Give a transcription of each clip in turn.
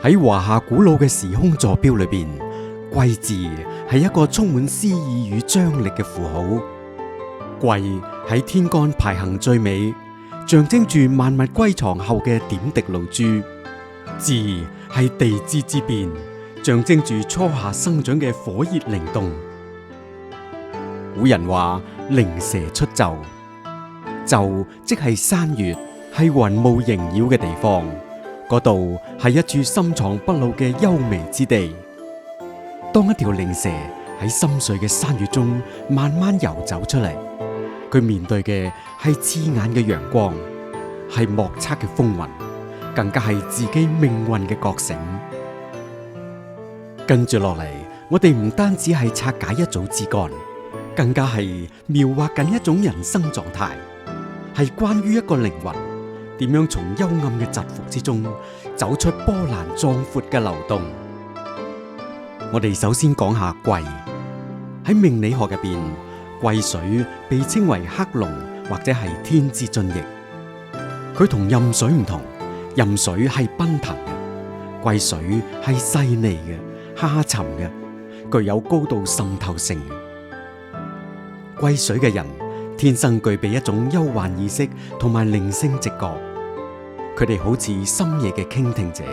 喺華夏古老嘅時空坐標裏邊，貴字係一個充滿詩意與張力嘅符號。貴喺天干排行最尾，象徵住萬物歸藏後嘅點滴露珠。字係地支之變，象徵住初夏生長嘅火熱靈動。古人話靈蛇出岫，岫即係山穴，係雲霧縈繞嘅地方。嗰度係一處深藏不露嘅幽微之地。當一條靈蛇喺深邃嘅山穴中慢慢游走出嚟，佢面對嘅係刺眼嘅陽光，係莫測嘅風雲，更加係自己命運嘅覺醒。跟住落嚟，我哋唔單止係拆解一組枝幹，更加係描畫緊一種人生狀態，係關於一個靈魂點樣從幽暗嘅蟄伏之中走出波瀾壯闊嘅流動。我哋首先講下癸。喺命理學入邊，癸水被稱為克龍或者係天之津液。佢同壬水唔同，壬水係奔騰嘅，癸水係細膩嘅、下沉嘅，具有高度滲透性嘅。癸水嘅人天生具備一種憂患意識同埋靈性直覺，佢哋好似深夜嘅傾聽者，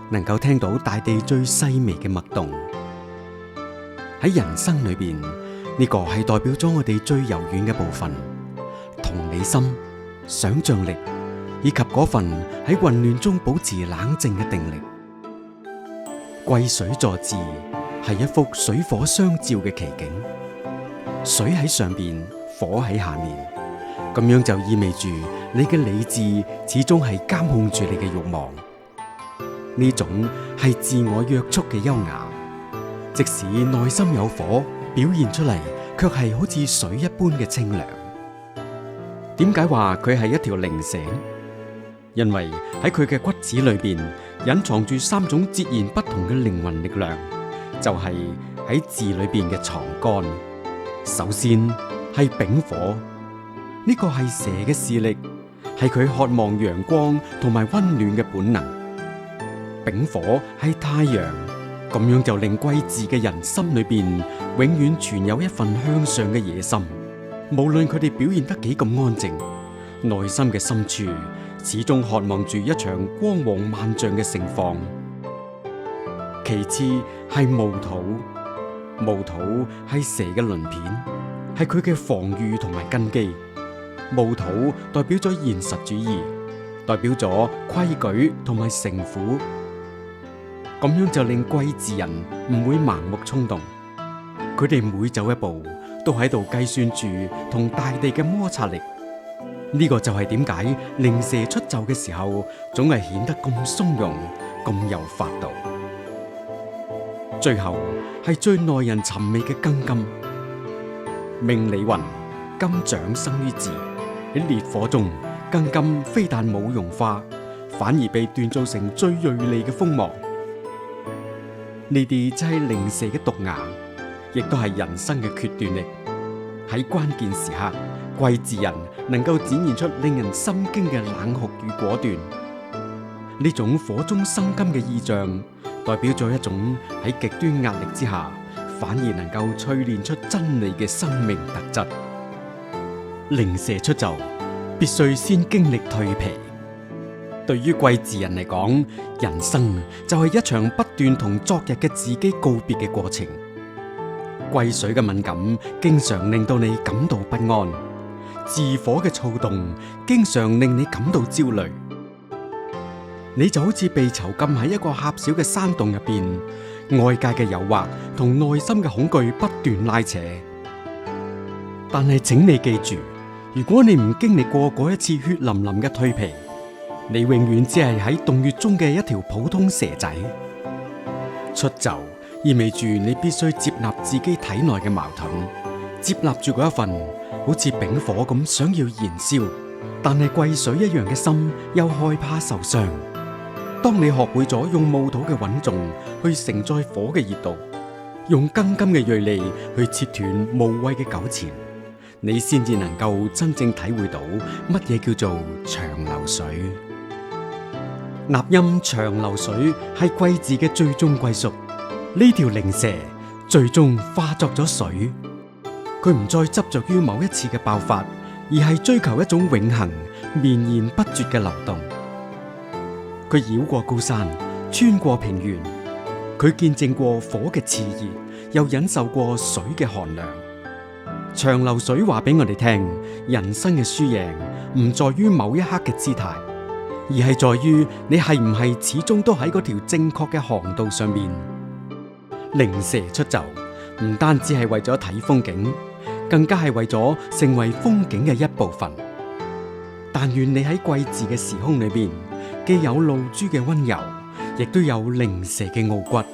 能夠聽到大地最細微嘅脈動。喺人生裏邊，呢個係代表咗我哋最柔軟嘅部分，同理心、想象力，以及嗰份喺混亂中保持冷靜嘅定力。癸水坐字係一幅水火相照嘅奇景，水喺上邊，火喺下面，咁樣就意味住你嘅理智始終係監控住你嘅慾望。呢種係自我約束嘅優雅，即使內心有火，表現出嚟卻係好似水一般嘅清涼。點解話佢係一條靈蛇？因為喺佢嘅骨子裏邊隱藏住三種截然不同嘅靈魂力量，就係喺字裏邊嘅藏干。首先係丙火，呢個係蛇嘅視力，係佢渴望陽光同埋溫暖嘅本能。丙火係太陽，咁樣就令癸字嘅人心裏邊永遠存有一份向上嘅野心。無論佢哋表現得幾咁安靜，內心嘅深處始終渴望住一場光芒萬丈嘅盛況。其次係戊土，戊土係蛇嘅鱗片，係佢嘅防禦同埋根基。戊土代表咗現實主義，代表咗規矩同埋城府。咁樣就令癸字人唔會盲目衝動，佢哋每走一步都喺度計算住同大地嘅摩擦力。呢個就係點解靈蛇出岫嘅時候，總係顯得咁鬆容、咁有法度。最後係最耐人尋味嘅庚金。命理云：金長生於巳。喺烈火中，庚金非但冇融化，反而被鍛造成最銳利嘅鋒芒。呢啲就係靈蛇嘅毒牙，亦都係人生嘅決斷力。喺關鍵時刻，癸字人能夠展現出令人心驚嘅冷酷與果斷。呢種火中生金嘅意象，代表咗一種喺極端壓力之下，反而能夠淬煉出真理嘅生命特質。靈蛇出岫，必須先經歷蛻皮。對於癸字人嚟講，人生就係一場不斷同昨日嘅自己告別嘅過程。癸水嘅敏感，經常令到你感到不安；巳火嘅躁動，經常令你感到焦慮。你就好似被囚禁喺一個狹小嘅山洞入邊，外界嘅誘惑同內心嘅恐懼不斷拉扯。但係請你記住，如果你唔經歷過嗰一次血淋淋嘅蛻皮，你永遠只係喺洞穴中嘅一條普通蛇仔。出岫意味住你必須接納自己體內嘅矛盾，接納住嗰一份好似丙火咁想要燃燒，但係癸水一樣嘅心又害怕受傷。當你學會咗用戊土嘅穩重去承載火嘅熱度，用庚金嘅銳利去切斷無謂嘅糾纏，你先至能夠真正體會到乜嘢叫做長流水。納音長流水係貴字嘅最終歸宿。呢條靈蛇最終化作咗水，佢唔再執着於某一次嘅爆發，而係追求一種永恆綿延不絕嘅流動。佢繞過高山，穿過平原，佢見證過火嘅熾熱，又忍受過水嘅寒涼。長流水話俾我哋聽，人生嘅輸贏唔在於某一刻嘅姿態，而係在於你係唔係始終都喺嗰條正確嘅航道上面。靈蛇出走唔單止係為咗睇風景，更加係為咗成為風景嘅一部分。但願你喺貴賤嘅時空裏邊，既有露珠嘅溫柔，亦都有靈蛇嘅傲骨。